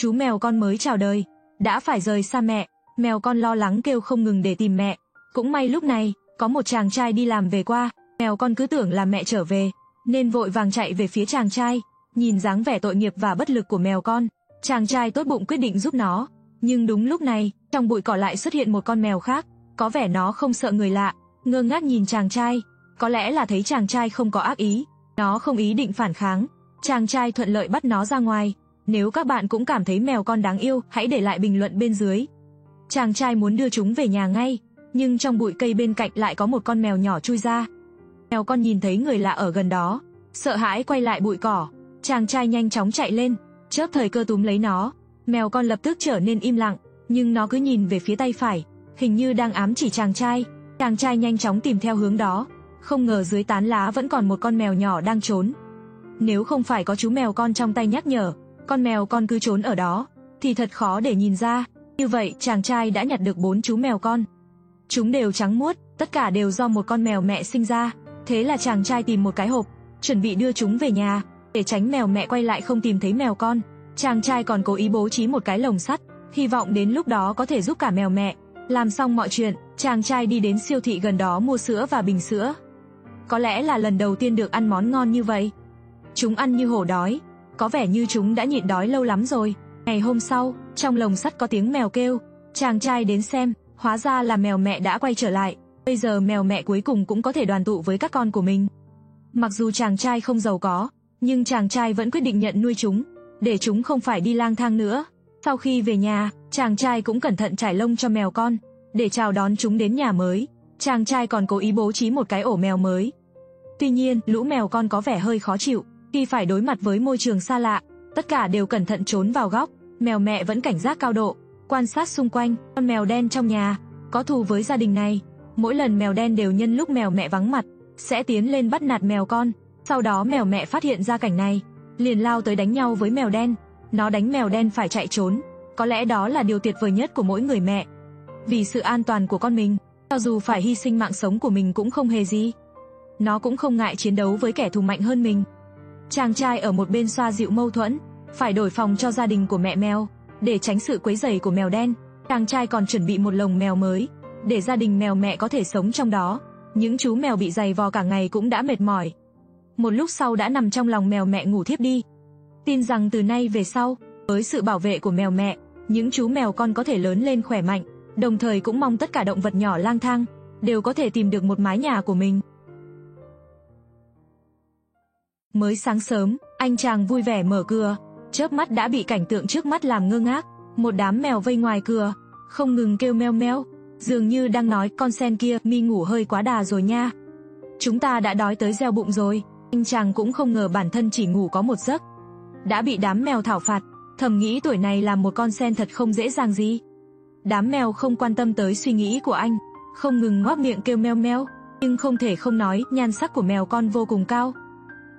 Chú mèo con mới chào đời, đã phải rời xa mẹ, mèo con lo lắng kêu không ngừng để tìm mẹ. Cũng may lúc này, có một chàng trai đi làm về qua, mèo con cứ tưởng là mẹ trở về, nên vội vàng chạy về phía chàng trai. Nhìn dáng vẻ tội nghiệp và bất lực của mèo con, chàng trai tốt bụng quyết định giúp nó. Nhưng đúng lúc này, trong bụi cỏ lại xuất hiện một con mèo khác, có vẻ nó không sợ người lạ, ngơ ngác nhìn chàng trai, có lẽ là thấy chàng trai không có ác ý, nó không ý định phản kháng. Chàng trai thuận lợi bắt nó ra ngoài. Nếu các bạn cũng cảm thấy mèo con đáng yêu, hãy để lại bình luận bên dưới. Chàng trai muốn đưa chúng về nhà ngay, nhưng trong bụi cây bên cạnh lại có một con mèo nhỏ chui ra. Mèo con nhìn thấy người lạ ở gần đó, sợ hãi quay lại bụi cỏ. Chàng trai nhanh chóng chạy lên, chớp thời cơ túm lấy nó. Mèo con lập tức trở nên im lặng, nhưng nó cứ nhìn về phía tay phải, hình như đang ám chỉ chàng trai. Chàng trai nhanh chóng tìm theo hướng đó, không ngờ dưới tán lá vẫn còn một con mèo nhỏ đang trốn. Nếu không phải có chú mèo con trong tay nhắc nhở, con mèo con cứ trốn ở đó, thì thật khó để nhìn ra. Như vậy, chàng trai đã nhặt được 4 chú mèo con. Chúng đều trắng muốt, tất cả đều do một con mèo mẹ sinh ra. Thế là chàng trai tìm một cái hộp, chuẩn bị đưa chúng về nhà. Để tránh mèo mẹ quay lại không tìm thấy mèo con, chàng trai còn cố ý bố trí một cái lồng sắt, hy vọng đến lúc đó có thể giúp cả mèo mẹ. Làm xong mọi chuyện, chàng trai đi đến siêu thị gần đó mua sữa và bình sữa. Có lẽ là lần đầu tiên được ăn món ngon như vậy. Chúng ăn như hổ đói, có vẻ như chúng đã nhịn đói lâu lắm rồi. Ngày hôm sau, trong lồng sắt có tiếng mèo kêu. Chàng trai đến xem, hóa ra là mèo mẹ đã quay trở lại. Bây giờ mèo mẹ cuối cùng cũng có thể đoàn tụ với các con của mình. Mặc dù chàng trai không giàu có, nhưng chàng trai vẫn quyết định nhận nuôi chúng, để chúng không phải đi lang thang nữa. Sau khi về nhà, chàng trai cũng cẩn thận trải lông cho mèo con, để chào đón chúng đến nhà mới. Chàng trai còn cố ý bố trí một cái ổ mèo mới. Tuy nhiên, lũ mèo con có vẻ hơi khó chịu khi phải đối mặt với môi trường xa lạ. Tất cả đều cẩn thận trốn vào góc. Mèo mẹ vẫn cảnh giác cao độ, quan sát xung quanh. Con mèo đen trong nhà có thù với gia đình này. Mỗi lần mèo đen đều nhân lúc mèo mẹ vắng mặt, sẽ tiến lên bắt nạt mèo con. Sau đó mèo mẹ phát hiện ra cảnh này, liền lao tới đánh nhau với mèo đen. Nó đánh mèo đen phải chạy trốn. Có lẽ đó là điều tuyệt vời nhất của mỗi người mẹ. Vì sự an toàn của con mình, cho dù phải hy sinh mạng sống của mình cũng không hề gì. Nó cũng không ngại chiến đấu với kẻ thù mạnh hơn mình. Chàng trai ở một bên xoa dịu mâu thuẫn, phải đổi phòng cho gia đình của mẹ mèo, để tránh sự quấy rầy của mèo đen. Chàng trai còn chuẩn bị một lồng mèo mới, để gia đình mèo mẹ có thể sống trong đó. Những chú mèo bị giày vò cả ngày cũng đã mệt mỏi. Một lúc sau đã nằm trong lòng mèo mẹ ngủ thiếp đi. Tin rằng từ nay về sau, với sự bảo vệ của mèo mẹ, những chú mèo con có thể lớn lên khỏe mạnh, đồng thời cũng mong tất cả động vật nhỏ lang thang đều có thể tìm được một mái nhà của mình. Mới sáng sớm, anh chàng vui vẻ mở cửa, chớp mắt đã bị cảnh tượng trước mắt làm ngơ ngác. Một đám mèo vây ngoài cửa, không ngừng kêu meo meo, dường như đang nói con sen kia, mi ngủ hơi quá đà rồi nha. Chúng ta đã đói tới gieo bụng rồi. Anh chàng cũng không ngờ bản thân chỉ ngủ có một giấc, đã bị đám mèo thảo phạt, thầm nghĩ tuổi này làm một con sen thật không dễ dàng gì. Đám mèo không quan tâm tới suy nghĩ của anh, không ngừng ngoác miệng kêu meo meo, nhưng không thể không nói, nhan sắc của mèo con vô cùng cao.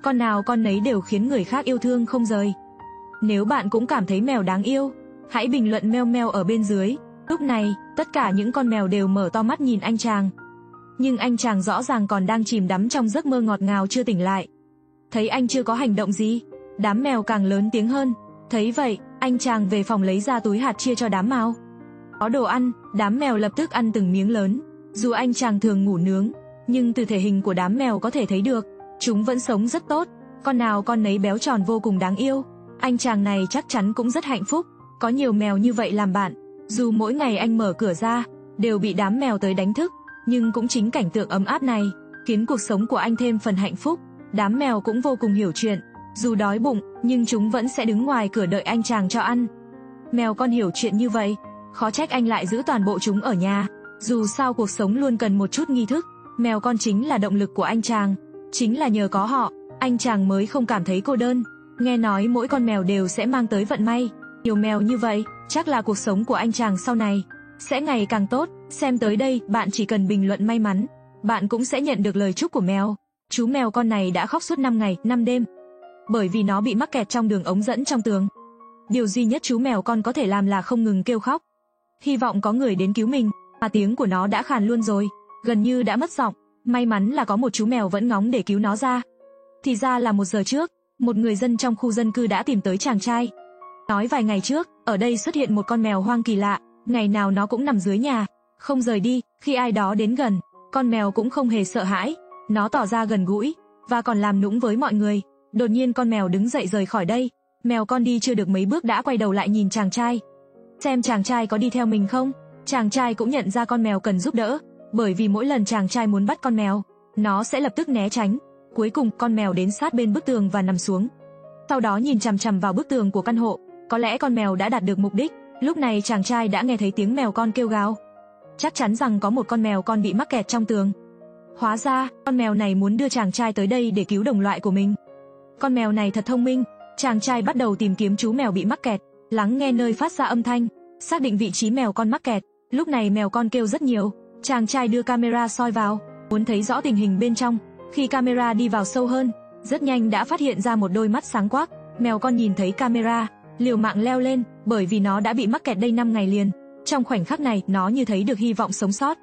Con nào con nấy đều khiến người khác yêu thương không rời. Nếu bạn cũng cảm thấy mèo đáng yêu, hãy bình luận meo meo ở bên dưới. Lúc này, tất cả những con mèo đều mở to mắt nhìn anh chàng. Nhưng anh chàng rõ ràng còn đang chìm đắm trong giấc mơ ngọt ngào chưa tỉnh lại. Thấy anh chưa có hành động gì, đám mèo càng lớn tiếng hơn. Thấy vậy, anh chàng về phòng lấy ra túi hạt chia cho đám mèo. Có đồ ăn, đám mèo lập tức ăn từng miếng lớn. Dù anh chàng thường ngủ nướng, nhưng từ thể hình của đám mèo có thể thấy được, chúng vẫn sống rất tốt. Con nào con nấy béo tròn vô cùng đáng yêu. Anh chàng này chắc chắn cũng rất hạnh phúc, có nhiều mèo như vậy làm bạn. Dù mỗi ngày anh mở cửa ra, đều bị đám mèo tới đánh thức, nhưng cũng chính cảnh tượng ấm áp này khiến cuộc sống của anh thêm phần hạnh phúc. Đám mèo cũng vô cùng hiểu chuyện, dù đói bụng, nhưng chúng vẫn sẽ đứng ngoài cửa đợi anh chàng cho ăn. Mèo con hiểu chuyện như vậy, khó trách anh lại giữ toàn bộ chúng ở nhà. Dù sao cuộc sống luôn cần một chút nghi thức, mèo con chính là động lực của anh chàng. Chính là nhờ có họ, anh chàng mới không cảm thấy cô đơn. Nghe nói mỗi con mèo đều sẽ mang tới vận may. Nhiều mèo như vậy, chắc là cuộc sống của anh chàng sau này sẽ ngày càng tốt. Xem tới đây, bạn chỉ cần bình luận may mắn, bạn cũng sẽ nhận được lời chúc của mèo. Chú mèo con này đã khóc suốt 5 ngày, 5 đêm, bởi vì nó bị mắc kẹt trong đường ống dẫn trong tường. Điều duy nhất chú mèo con có thể làm là không ngừng kêu khóc, hy vọng có người đến cứu mình, mà tiếng của nó đã khàn luôn rồi, gần như đã mất giọng. May mắn là có một chú mèo vẫn ngóng để cứu nó ra. Thì ra là 1 giờ trước, một người dân trong khu dân cư đã tìm tới chàng trai. Nói vài ngày trước, ở đây xuất hiện một con mèo hoang kỳ lạ, ngày nào nó cũng nằm dưới nhà, không rời đi, khi ai đó đến gần, con mèo cũng không hề sợ hãi, nó tỏ ra gần gũi và còn làm nũng với mọi người. Đột nhiên con mèo đứng dậy rời khỏi đây. Mèo con đi chưa được mấy bước đã quay đầu lại nhìn chàng trai, xem chàng trai có đi theo mình không. Chàng trai cũng nhận ra con mèo cần giúp đỡ, bởi vì mỗi lần chàng trai muốn bắt con mèo, nó sẽ lập tức né tránh. Cuối cùng con mèo đến sát bên bức tường và nằm xuống. Sau đó nhìn chằm chằm vào bức tường của căn hộ. Có lẽ con mèo đã đạt được mục đích. Lúc này chàng trai đã nghe thấy tiếng mèo con kêu gào. Chắc chắn rằng có một con mèo con bị mắc kẹt trong tường. Hóa ra, con mèo này muốn đưa chàng trai tới đây để cứu đồng loại của mình. Con mèo này thật thông minh. Chàng trai bắt đầu tìm kiếm chú mèo bị mắc kẹt, lắng nghe nơi phát ra âm thanh, xác định vị trí mèo con mắc kẹt. Lúc này mèo con kêu rất nhiều. Chàng trai đưa camera soi vào, muốn thấy rõ tình hình bên trong. Khi camera đi vào sâu hơn, rất nhanh đã phát hiện ra một đôi mắt sáng quắc. Mèo con nhìn thấy camera, liều mạng leo lên, bởi vì nó đã bị mắc kẹt đây 5 ngày liền. Trong khoảnh khắc này, nó như thấy được hy vọng sống sót.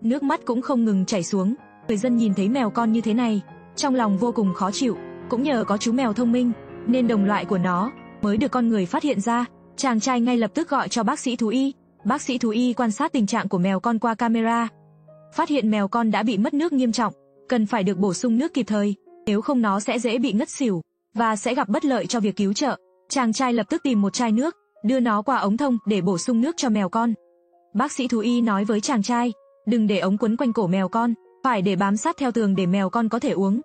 Nước mắt cũng không ngừng chảy xuống. Người dân nhìn thấy mèo con như thế này, trong lòng vô cùng khó chịu. Cũng nhờ có chú mèo thông minh, nên đồng loại của nó mới được con người phát hiện ra. Chàng trai ngay lập tức gọi cho bác sĩ thú y. Bác sĩ thú y quan sát tình trạng của mèo con qua camera, phát hiện mèo con đã bị mất nước nghiêm trọng, cần phải được bổ sung nước kịp thời, nếu không nó sẽ dễ bị ngất xỉu và sẽ gặp bất lợi cho việc cứu trợ. Chàng trai lập tức tìm một chai nước, đưa nó qua ống thông để bổ sung nước cho mèo con. Bác sĩ thú y nói với chàng trai, đừng để ống quấn quanh cổ mèo con, phải để bám sát theo tường để mèo con có thể uống.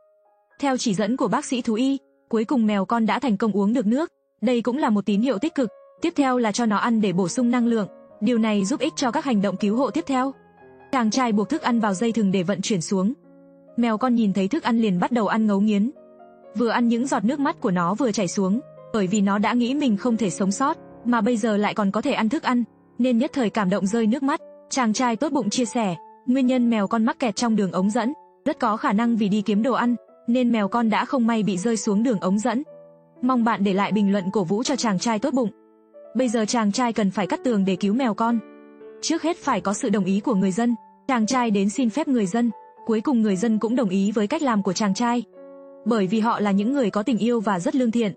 Theo chỉ dẫn của bác sĩ thú y, cuối cùng mèo con đã thành công uống được nước. Đây cũng là một tín hiệu tích cực. Tiếp theo là cho nó ăn để bổ sung năng lượng. Điều này giúp ích cho các hành động cứu hộ tiếp theo. Chàng trai buộc thức ăn vào dây thừng để vận chuyển xuống. Mèo con nhìn thấy thức ăn liền bắt đầu ăn ngấu nghiến. Vừa ăn những giọt nước mắt của nó vừa chảy xuống, bởi vì nó đã nghĩ mình không thể sống sót, mà bây giờ lại còn có thể ăn thức ăn, nên nhất thời cảm động rơi nước mắt. Chàng trai tốt bụng chia sẻ, nguyên nhân mèo con mắc kẹt trong đường ống dẫn, rất có khả năng vì đi kiếm đồ ăn, nên mèo con đã không may bị rơi xuống đường ống dẫn. Mong bạn để lại bình luận cổ vũ cho chàng trai tốt bụng. Bây giờ chàng trai cần phải cắt tường để cứu mèo con. Trước hết phải có sự đồng ý của người dân. Chàng trai đến xin phép người dân. Cuối cùng người dân cũng đồng ý với cách làm của chàng trai. Bởi vì họ là những người có tình yêu và rất lương thiện.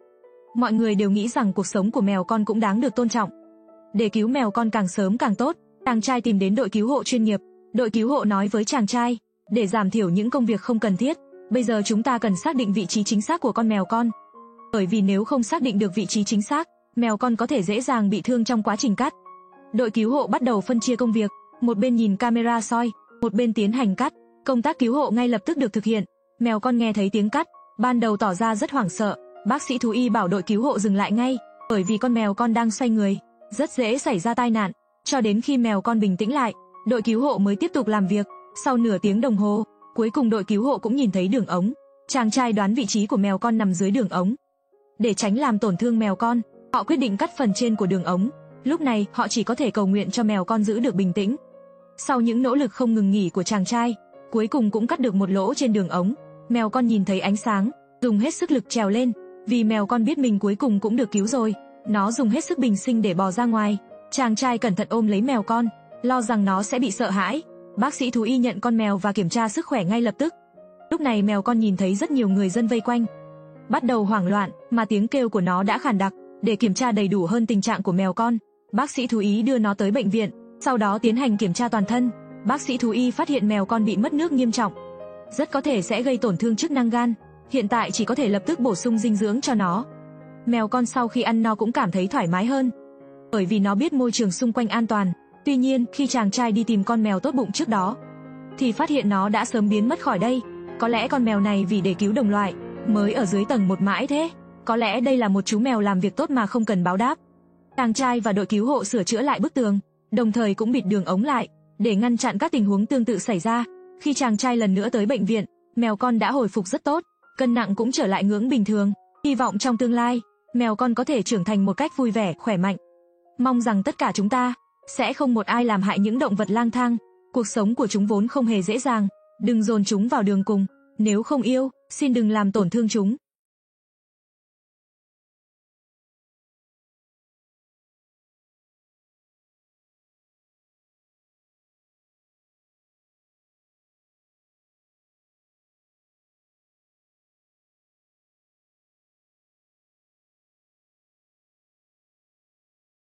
Mọi người đều nghĩ rằng cuộc sống của mèo con cũng đáng được tôn trọng. Để cứu mèo con càng sớm càng tốt, chàng trai tìm đến đội cứu hộ chuyên nghiệp. Đội cứu hộ nói với chàng trai, để giảm thiểu những công việc không cần thiết, bây giờ chúng ta cần xác định vị trí chính xác của con mèo con. Bởi vì nếu không xác định được vị trí chính xác, mèo con có thể dễ dàng bị thương trong quá trình cắt. Đội cứu hộ bắt đầu phân chia công việc, một bên nhìn camera soi, một bên tiến hành cắt. Công tác cứu hộ ngay lập tức được thực hiện. Mèo con nghe thấy tiếng cắt, ban đầu tỏ ra rất hoảng sợ. Bác sĩ thú y bảo đội cứu hộ dừng lại ngay, bởi vì con mèo con đang xoay người, rất dễ xảy ra tai nạn. Cho đến khi mèo con bình tĩnh lại, đội cứu hộ mới tiếp tục làm việc. Sau nửa tiếng đồng hồ, cuối cùng đội cứu hộ cũng nhìn thấy đường ống. Chàng trai đoán vị trí của mèo con nằm dưới đường ống. Để tránh làm tổn thương mèo con, họ quyết định cắt phần trên của đường ống. Lúc này, họ chỉ có thể cầu nguyện cho mèo con giữ được bình tĩnh. Sau những nỗ lực không ngừng nghỉ của chàng trai, cuối cùng cũng cắt được một lỗ trên đường ống. Mèo con nhìn thấy ánh sáng, dùng hết sức lực trèo lên, vì mèo con biết mình cuối cùng cũng được cứu rồi. Nó dùng hết sức bình sinh để bò ra ngoài. Chàng trai cẩn thận ôm lấy mèo con, lo rằng nó sẽ bị sợ hãi. Bác sĩ thú y nhận con mèo và kiểm tra sức khỏe ngay lập tức. Lúc này mèo con nhìn thấy rất nhiều người dân vây quanh, bắt đầu hoảng loạn, mà tiếng kêu của nó đã khàn đặc. Để kiểm tra đầy đủ hơn tình trạng của mèo con, bác sĩ thú y đưa nó tới bệnh viện, sau đó tiến hành kiểm tra toàn thân. Bác sĩ thú y phát hiện mèo con bị mất nước nghiêm trọng, rất có thể sẽ gây tổn thương chức năng gan. Hiện tại chỉ có thể lập tức bổ sung dinh dưỡng cho nó. Mèo con sau khi ăn no cũng cảm thấy thoải mái hơn, bởi vì nó biết môi trường xung quanh an toàn. Tuy nhiên, khi chàng trai đi tìm con mèo tốt bụng trước đó, thì phát hiện nó đã sớm biến mất khỏi đây. Có lẽ con mèo này vì để cứu đồng loại, mới ở dưới tầng 1 mãi thế. Có lẽ đây là một chú mèo làm việc tốt mà không cần báo đáp. Chàng trai và đội cứu hộ sửa chữa lại bức tường, đồng thời cũng bịt đường ống lại, để ngăn chặn các tình huống tương tự xảy ra. Khi chàng trai lần nữa tới bệnh viện, mèo con đã hồi phục rất tốt, cân nặng cũng trở lại ngưỡng bình thường. Hy vọng trong tương lai, mèo con có thể trưởng thành một cách vui vẻ, khỏe mạnh. Mong rằng tất cả chúng ta sẽ không một ai làm hại những động vật lang thang. Cuộc sống của chúng vốn không hề dễ dàng, đừng dồn chúng vào đường cùng. Nếu không yêu, xin đừng làm tổn thương chúng.